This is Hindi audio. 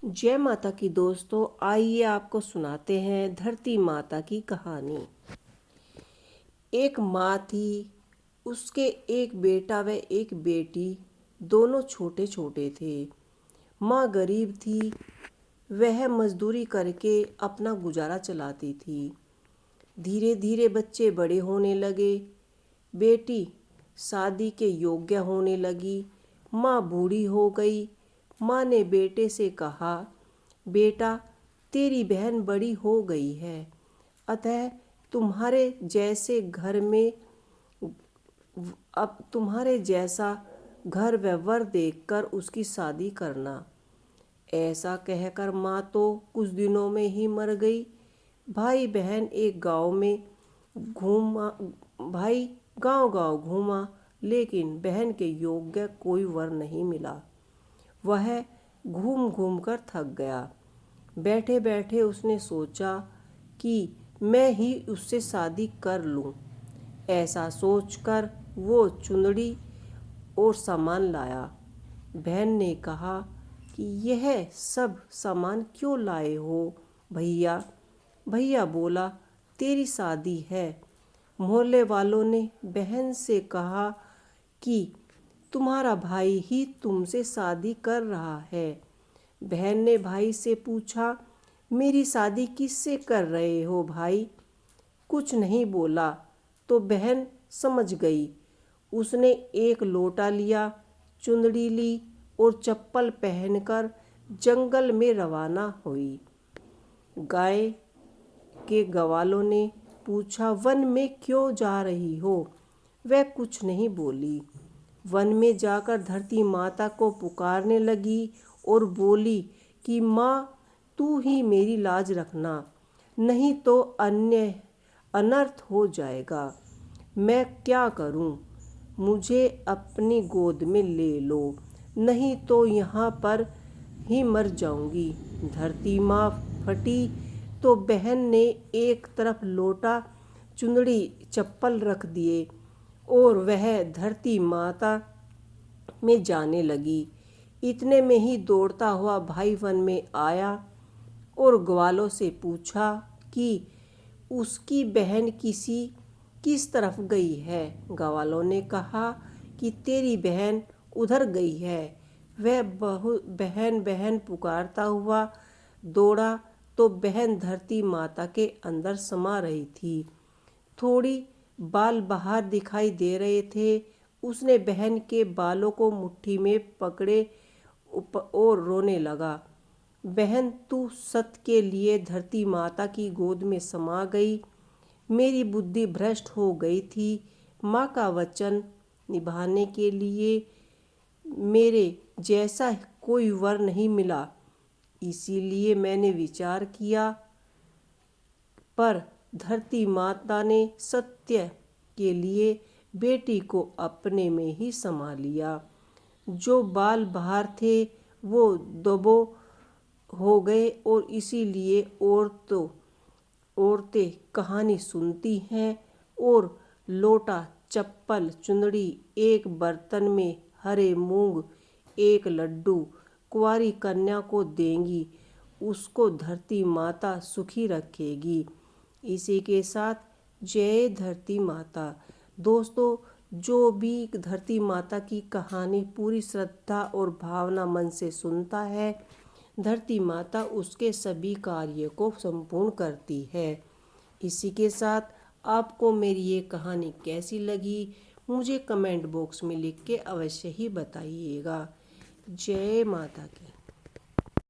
जय माता की दोस्तों, आइए आपको सुनाते हैं धरती माता की कहानी। एक माँ थी, उसके एक बेटा व एक बेटी, दोनों छोटे छोटे थे। माँ गरीब थी, वह मजदूरी करके अपना गुजारा चलाती थी। धीरे धीरे बच्चे बड़े होने लगे, बेटी शादी के योग्य होने लगी। माँ बूढ़ी हो गई। माँ ने बेटे से कहा, बेटा, तेरी बहन बड़ी हो गई है, अतः तुम्हारे जैसे घर में अब तुम्हारे जैसा घर व वर देखकर उसकी शादी करना। ऐसा कहकर माँ तो कुछ दिनों में ही मर गई। भाई बहन एक गांव में घूमा भाई गांव गांव घूमा, लेकिन बहन के योग्य कोई वर नहीं मिला। वह घूम घूम कर थक गया। बैठे बैठे उसने सोचा कि मैं ही उससे शादी कर लूं। ऐसा सोचकर वो चुंदड़ी और सामान लाया। बहन ने कहा कि यह सब सामान क्यों लाए हो भैया? भैया बोला, तेरी शादी है। मोहल्ले वालों ने बहन से कहा कि तुम्हारा भाई ही तुमसे शादी कर रहा है। बहन ने भाई से पूछा, मेरी शादी किससे कर रहे हो भाई? कुछ नहीं बोला तो बहन समझ गई। उसने एक लोटा लिया, चुंदड़ी ली और चप्पल पहनकर जंगल में रवाना हुई। गाय के ग्वालों ने पूछा, वन में क्यों जा रही हो? वह कुछ नहीं बोली। वन में जाकर धरती माता को पुकारने लगी और बोली कि माँ, तू ही मेरी लाज रखना, नहीं तो अन्य अनर्थ हो जाएगा। मैं क्या करूं? मुझे अपनी गोद में ले लो, नहीं तो यहाँ पर ही मर जाऊंगी। धरती माँ फटी तो बहन ने एक तरफ लोटा, चुंदड़ी, चप्पल रख दिए और वह धरती माता में जाने लगी। इतने में ही दौड़ता हुआ भाई वन में आया और ग्वालों से पूछा कि उसकी बहन किस तरफ गई है। ग्वालों ने कहा कि तेरी बहन उधर गई है। वह बहन बहन पुकारता हुआ दौड़ा तो बहन धरती माता के अंदर समा रही थी। थोड़ी बाल बाहर दिखाई दे रहे थे। उसने बहन के बालों को मुट्ठी में पकड़े और रोने लगा। बहन, तू सत के लिए धरती माता की गोद में समा गई। मेरी बुद्धि भ्रष्ट हो गई थी। माँ का वचन निभाने के लिए मेरे जैसा कोई वर नहीं मिला, इसीलिए मैंने विचार किया। पर धरती माता ने सत्य के लिए बेटी को अपने में ही समा लिया। जो बाल बाहर थे वो दबो हो गए और इसीलिए औरतें कहानी सुनती हैं और लोटा, चप्पल, चुंदड़ी, एक बर्तन में हरे मूंग, एक लड्डू कुंवारी कन्या को देंगी। उसको धरती माता सुखी रखेगी। इसी के साथ जय धरती माता। दोस्तों, जो भी धरती माता की कहानी पूरी श्रद्धा और भावना मन से सुनता है, धरती माता उसके सभी कार्य को संपूर्ण करती है। इसी के साथ आपको मेरी ये कहानी कैसी लगी, मुझे कमेंट बॉक्स में लिख के अवश्य ही बताइएगा। जय माता की।